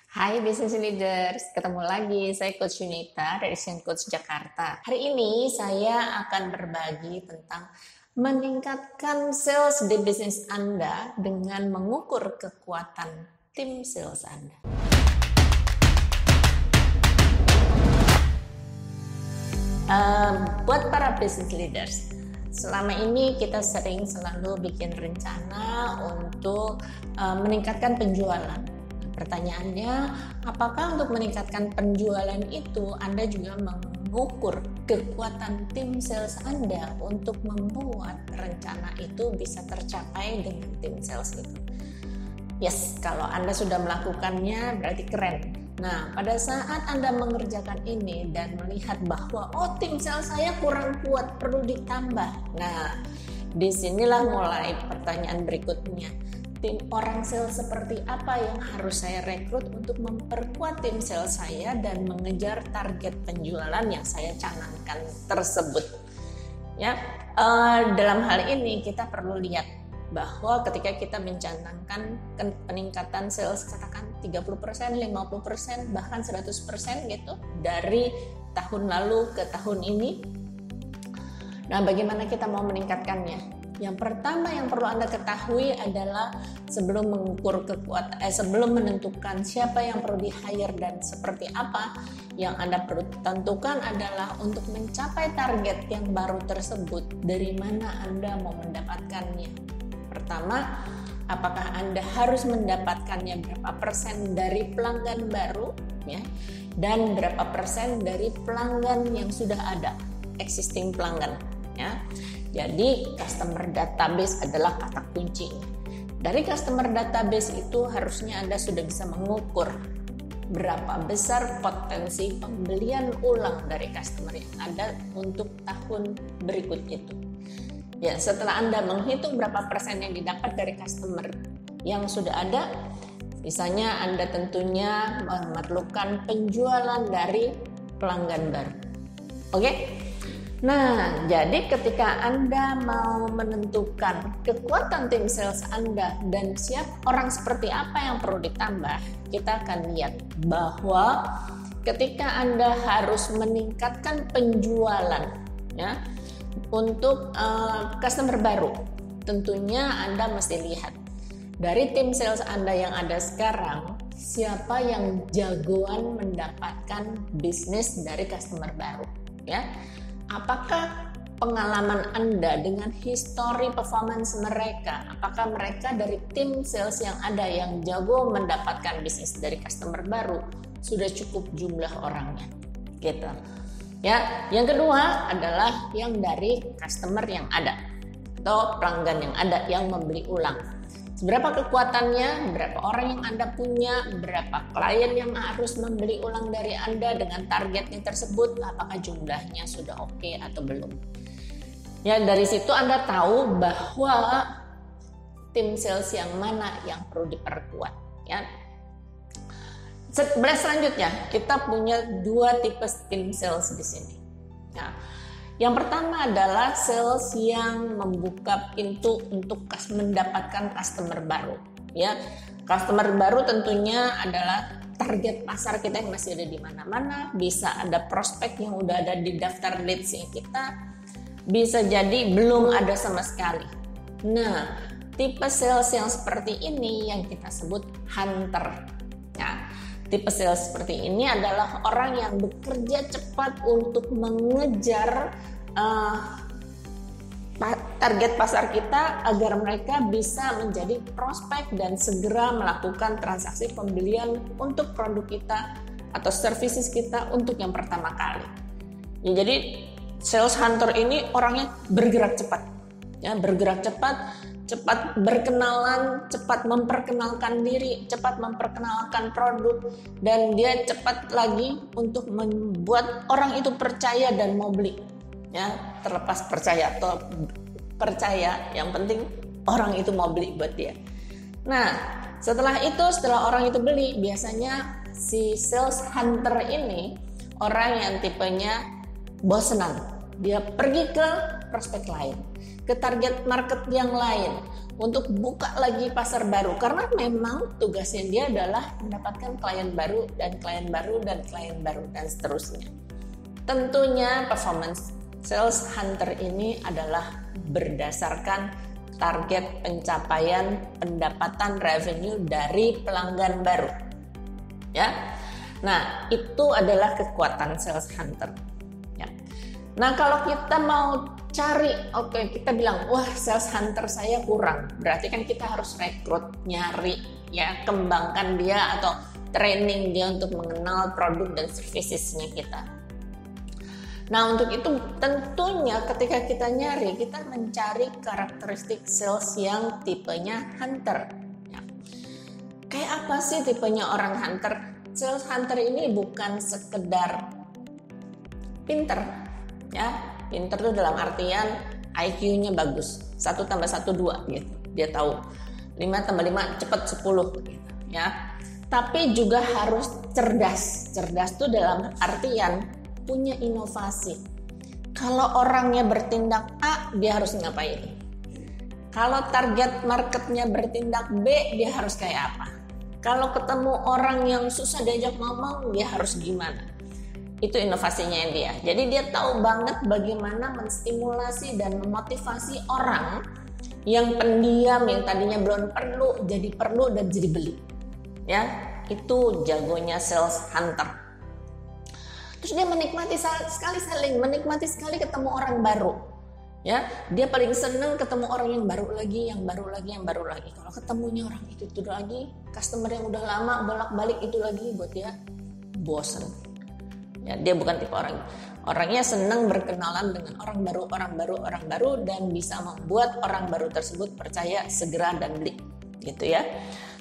Hai Business Leaders, ketemu lagi saya Coach Yunita dari Shen Coach Jakarta. Hari ini saya akan berbagi tentang meningkatkan sales di bisnis Anda dengan mengukur kekuatan tim sales Anda. Buat para business leaders, selama ini kita selalu bikin rencana untuk meningkatkan penjualan. Pertanyaannya, apakah untuk meningkatkan penjualan itu Anda juga mengukur kekuatan tim sales Anda untuk membuat rencana itu bisa tercapai dengan tim sales itu? Yes, kalau Anda sudah melakukannya berarti keren. Nah, pada saat Anda mengerjakan ini dan melihat bahwa tim sales saya kurang kuat, perlu ditambah. Nah, disinilah mulai pertanyaan berikutnya. Tim orang sales seperti apa yang harus saya rekrut untuk memperkuat tim sales saya dan mengejar target penjualan yang saya canangkan tersebut. Ya, dalam hal ini kita perlu lihat bahwa ketika kita mencanangkan peningkatan sales katakan 30%, 50%, bahkan 100% gitu dari tahun lalu ke tahun ini. Nah, bagaimana kita mau meningkatkannya? Yang pertama yang perlu Anda ketahui adalah sebelum menentukan siapa yang perlu di-hire dan seperti apa, yang Anda perlu tentukan adalah untuk mencapai target yang baru tersebut, dari mana Anda mau mendapatkannya. Pertama, apakah Anda harus mendapatkannya berapa persen dari pelanggan baru, ya, dan berapa persen dari pelanggan yang sudah ada, existing pelanggan, ya. Jadi customer database adalah kata kuncinya. Dari customer database itu harusnya Anda sudah bisa mengukur berapa besar potensi pembelian ulang dari customer yang ada untuk tahun berikut itu. Ya, setelah Anda menghitung berapa persen yang didapat dari customer yang sudah ada, misalnya Anda tentunya memerlukan penjualan dari pelanggan baru. Oke? Nah, jadi ketika Anda mau menentukan kekuatan tim sales Anda dan orang seperti apa yang perlu ditambah, kita akan lihat bahwa ketika Anda harus meningkatkan penjualan, ya, untuk customer baru, tentunya Anda mesti lihat dari tim sales Anda yang ada sekarang, siapa yang jagoan mendapatkan bisnis dari customer baru, ya. Apakah pengalaman Anda dengan history performance mereka, apakah mereka dari tim sales yang ada yang jago mendapatkan bisnis dari customer baru sudah cukup jumlah orangnya, gitu. Ya, yang kedua adalah yang dari customer yang ada atau pelanggan yang ada yang membeli ulang. Seberapa kekuatannya, berapa orang yang Anda punya, berapa klien yang harus membeli ulang dari Anda dengan targetnya tersebut, apakah jumlahnya sudah oke atau belum. Ya, dari situ Anda tahu bahwa tim sales yang mana yang perlu diperkuat, ya. Selanjutnya, kita punya dua tipe tim sales di sini. Nah, yang pertama adalah sales yang membuka pintu untuk mendapatkan customer baru. Ya, customer baru tentunya adalah target pasar kita yang masih ada di mana-mana. Bisa ada prospek yang udah ada di daftar leads-nya kita, bisa jadi belum ada sama sekali. Nah, tipe sales yang seperti ini yang kita sebut hunter. Nah, tipe sales seperti ini adalah orang yang bekerja cepat untuk mengejar target pasar kita agar mereka bisa menjadi prospek dan segera melakukan transaksi pembelian untuk produk kita atau services kita untuk yang pertama kali. Ya, jadi sales hunter ini orangnya bergerak cepat, ya, bergerak cepat berkenalan, cepat memperkenalkan diri, cepat memperkenalkan produk, dan dia cepat lagi untuk membuat orang itu percaya dan mau beli. Ya, terlepas percaya atau percaya, yang penting orang itu mau beli buat dia. Nah, setelah orang itu beli, biasanya si sales hunter ini orang yang tipenya bosenan. Dia pergi ke prospek lain, ke target market yang lain untuk buka lagi pasar baru, karena memang tugasnya dia adalah mendapatkan klien baru dan klien baru dan klien baru dan seterusnya. Tentunya performance sales hunter ini adalah berdasarkan target pencapaian pendapatan revenue dari pelanggan baru. Ya. Nah, itu adalah kekuatan sales hunter. Ya. Nah, kalau kita mau cari, kita bilang, wah sales hunter saya kurang. Berarti kan kita harus rekrut, nyari, ya, kembangkan dia atau training dia untuk mengenal produk dan servicesnya kita. Nah, untuk itu tentunya ketika kita nyari, kita mencari karakteristik sales yang tipenya hunter. Ya. Kayak apa sih tipenya orang hunter? Sales hunter ini bukan sekedar pinter, ya. Pinter itu dalam artian IQ-nya bagus, 1 + 1 2 gitu. Dia tahu 5 + 5 cepat 10 gitu, ya. Tapi juga harus cerdas. Cerdas itu dalam artian punya inovasi. Kalau orangnya bertindak A, dia harus ngapain? Kalau target marketnya bertindak B, dia harus kayak apa? Kalau ketemu orang yang susah diajak ngomong, dia harus gimana? Itu inovasinya dia. Jadi dia tahu banget bagaimana menstimulasi dan memotivasi orang yang pendiam, yang tadinya belum perlu dan jadi beli. Ya, itu jagonya sales hunter. Terus dia menikmati sekali ketemu orang baru. Ya, dia paling senang ketemu orang yang baru lagi. Kalau ketemunya orang itu lagi, customer yang udah lama bolak-balik itu lagi, buat dia bosen. Ya, dia bukan tipe orangnya senang berkenalan dengan orang baru dan bisa membuat orang baru tersebut percaya, segera dan beli, gitu ya.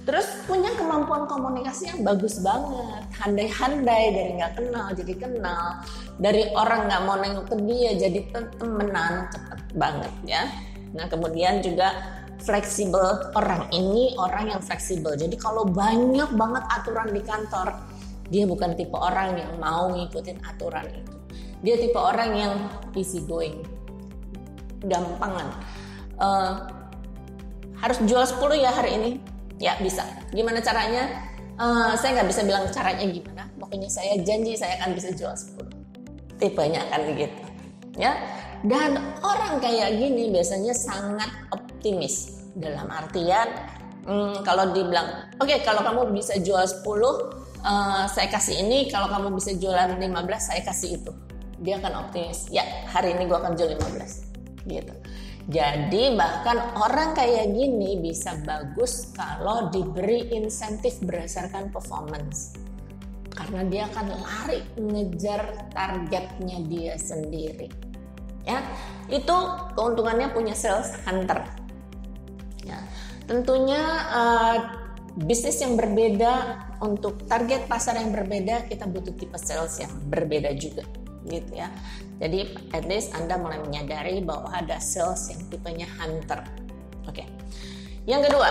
Terus punya kemampuan komunikasi yang bagus banget, handai-handai, dari nggak kenal jadi kenal, dari orang nggak mau nengok ke dia jadi temenan, cepet banget ya. Nah, kemudian juga fleksibel. Orang ini orang yang fleksibel. Jadi kalau banyak banget aturan di kantor, dia bukan tipe orang yang mau ngikutin aturan itu. Dia tipe orang yang easy going, gampangan. Harus jual 10 ya hari ini? Ya bisa. Gimana caranya? Saya nggak bisa bilang caranya gimana. Pokoknya saya janji saya akan bisa jual 10. Tipenya akan begitu. Ya. Dan orang kayak gini biasanya sangat optimis. Dalam artian kalau dibilang, oke, kalau kamu bisa jual 10, saya kasih ini. Kalau kamu bisa jualan 15, saya kasih itu. Dia akan optimis. Ya, hari ini gue akan jual 15. Gitu. Jadi bahkan orang kayak gini bisa bagus kalau diberi insentif berdasarkan performance. Karena dia akan lari ngejar targetnya dia sendiri. Ya, itu keuntungannya punya sales hunter. Ya, tentunya bisnis yang berbeda untuk target pasar yang berbeda, kita butuh tipe sales yang berbeda juga. Gitu ya. Jadi at least Anda mulai menyadari bahwa ada sales yang tipenya hunter. Oke. Yang kedua,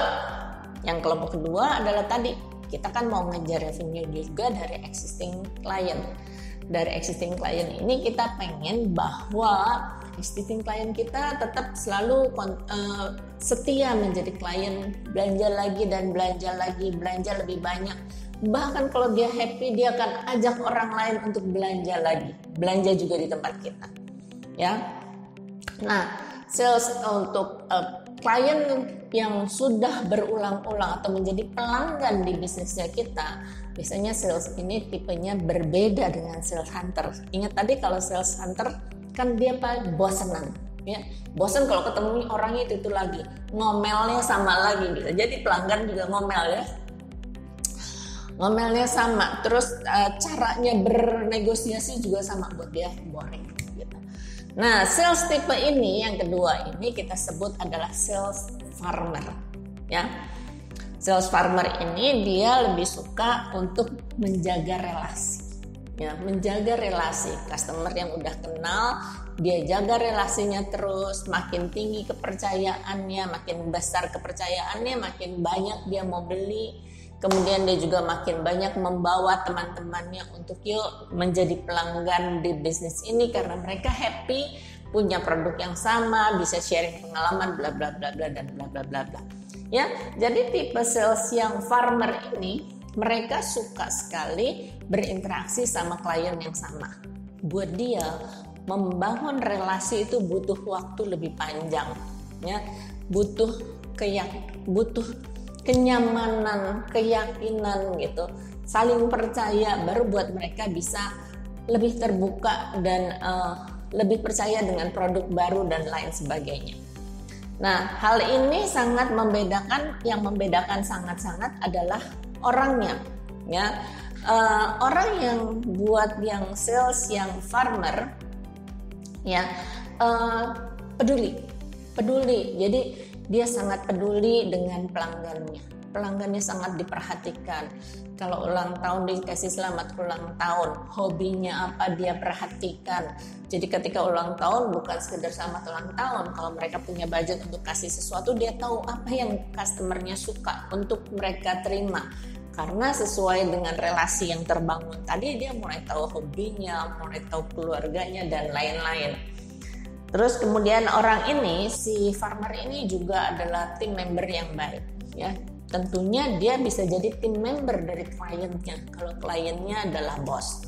yang kelompok kedua adalah tadi kita kan mau ngejar revenue juga dari existing client. Dari existing client ini kita pengen bahwa existing client kita tetap selalu setia menjadi klien, belanja lagi dan belanja lagi, belanja lebih banyak. Bahkan kalau dia happy, dia akan ajak orang lain untuk belanja lagi, belanja juga di tempat kita, ya. Nah, sales untuk klien yang sudah berulang-ulang atau menjadi pelanggan di bisnisnya kita, biasanya sales ini tipenya berbeda dengan sales hunter. Ingat tadi kalau sales hunter kan dia bosenan, ya, bosen kalau ketemu orangnya itu lagi, ngomelnya sama lagi, bisa jadi pelanggan juga ngomel ya. Ngomelnya sama, terus caranya bernegosiasi juga sama, buat dia boring gitu. Nah, sales tipe ini yang kedua ini kita sebut adalah sales farmer, ya. Sales farmer ini dia lebih suka untuk menjaga relasi, ya, menjaga relasi customer yang udah kenal, dia jaga relasinya terus, makin tinggi kepercayaannya, makin besar kepercayaannya, makin banyak dia mau beli. Kemudian dia juga makin banyak membawa teman-temannya untuk yuk menjadi pelanggan di bisnis ini karena mereka happy, punya produk yang sama, bisa sharing pengalaman, bla bla bla bla dan bla bla bla bla. Ya, jadi tipe sales yang farmer ini mereka suka sekali berinteraksi sama klien yang sama. Buat dia membangun relasi itu butuh waktu lebih panjang, ya, butuh kenyamanan, keyakinan gitu, saling percaya, baru buat mereka bisa lebih terbuka dan lebih percaya dengan produk baru dan lain sebagainya. Nah, hal ini sangat membedakan, yang membedakan sangat-sangat adalah orangnya, ya. Orang yang buat yang sales yang farmer, ya, peduli. Jadi dia sangat peduli dengan pelanggannya sangat diperhatikan. Kalau ulang tahun dikasih selamat ulang tahun, hobinya apa dia perhatikan. Jadi ketika ulang tahun bukan sekedar selamat ulang tahun, kalau mereka punya budget untuk kasih sesuatu, dia tahu apa yang customernya suka untuk mereka terima. Karena sesuai dengan relasi yang terbangun tadi, dia mulai tahu hobinya, mulai tahu keluarganya dan lain-lain. Terus kemudian orang ini, si farmer ini juga adalah tim member yang baik, ya. Tentunya dia bisa jadi tim member dari kliennya kalau kliennya adalah bos.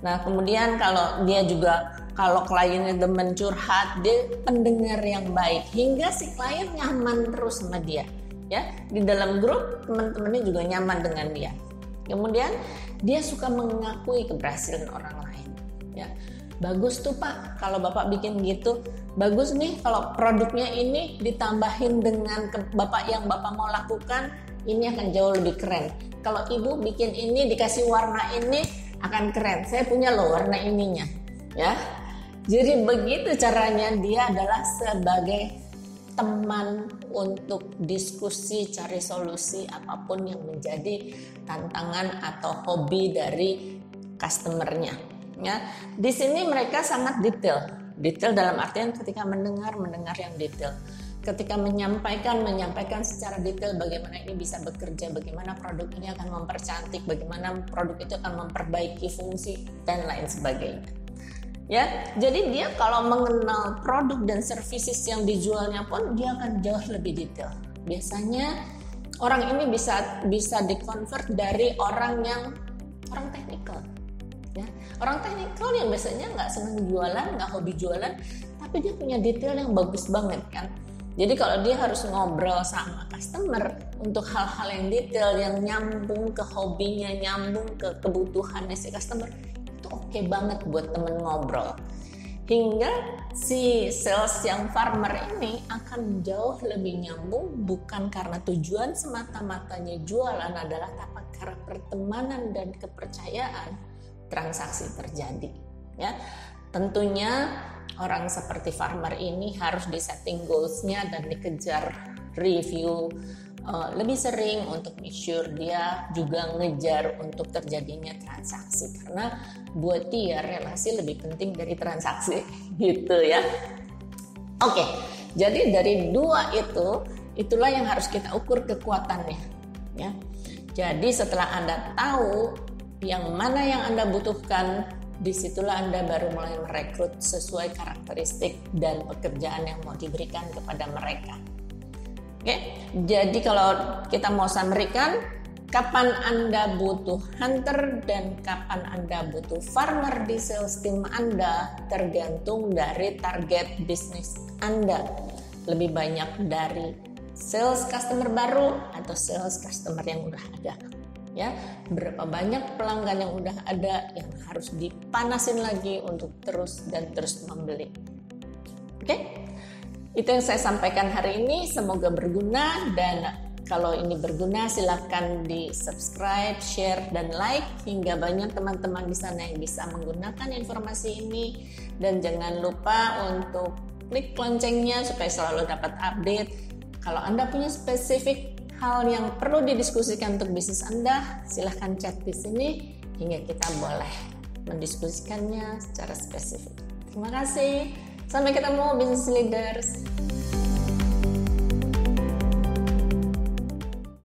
Nah, kemudian kalau kliennya demen curhat, dia pendengar yang baik hingga si klien nyaman terus sama dia, ya. Di dalam grup teman-temannya juga nyaman dengan dia. Kemudian dia suka mengakui keberhasilan orang lain, ya. Bagus tuh Pak, kalau Bapak bikin gitu. Bagus nih kalau produknya ini ditambahin dengan Bapak yang Bapak mau lakukan, ini akan jauh lebih keren. Kalau Ibu bikin ini dikasih warna ini akan keren. Saya punya loh warna ininya, ya. Jadi begitu caranya, dia adalah sebagai teman untuk diskusi, cari solusi apapun yang menjadi tantangan atau hobi dari customernya. Ya, di sini mereka sangat detail dalam artian ketika mendengar yang detail, ketika menyampaikan secara detail bagaimana ini bisa bekerja, bagaimana produk ini akan mempercantik, bagaimana produk itu akan memperbaiki fungsi dan lain sebagainya. Ya, jadi dia kalau mengenal produk dan services yang dijualnya pun dia akan jauh lebih detail. Biasanya orang ini bisa dikonvert dari orang teknikal. Ya, orang teknikal yang biasanya nggak senang jualan, nggak hobi jualan, tapi dia punya detail yang bagus banget kan. Jadi kalau dia harus ngobrol sama customer untuk hal-hal yang detail, yang nyambung ke hobinya, nyambung ke kebutuhannya si customer, itu oke banget buat temen ngobrol. Hingga si sales yang farmer ini akan jauh lebih nyambung, bukan karena tujuan semata-matanya jualan adalah, tapi karena pertemanan dan kepercayaan transaksi terjadi, ya. Tentunya orang seperti farmer ini harus disetting goals-nya dan dikejar review lebih sering untuk make sure dia juga ngejar untuk terjadinya transaksi, karena buat dia relasi lebih penting dari transaksi gitu ya. Oke, jadi dari dua itulah yang harus kita ukur kekuatannya, ya. Jadi setelah Anda tahu yang mana yang Anda butuhkan, disitulah Anda baru mulai merekrut sesuai karakteristik dan pekerjaan yang mau diberikan kepada mereka. Oke, jadi kalau kita mau summary-kan, kapan Anda butuh hunter dan kapan Anda butuh farmer di sales team Anda tergantung dari target bisnis Anda. Lebih banyak dari sales customer baru atau sales customer yang udah ada. Ya, berapa banyak pelanggan yang udah ada yang harus dipanasin lagi untuk terus membeli. Oke, itu yang saya sampaikan hari ini. Semoga berguna, dan kalau ini berguna silakan di subscribe, share, dan like hingga banyak teman-teman di sana yang bisa menggunakan informasi ini. Dan jangan lupa untuk klik loncengnya supaya selalu dapat update. Kalau Anda punya spesifik hal yang perlu didiskusikan untuk bisnis Anda, silahkan chat di sini hingga kita boleh mendiskusikannya secara spesifik. Terima kasih. Sampai ketemu Business Leaders.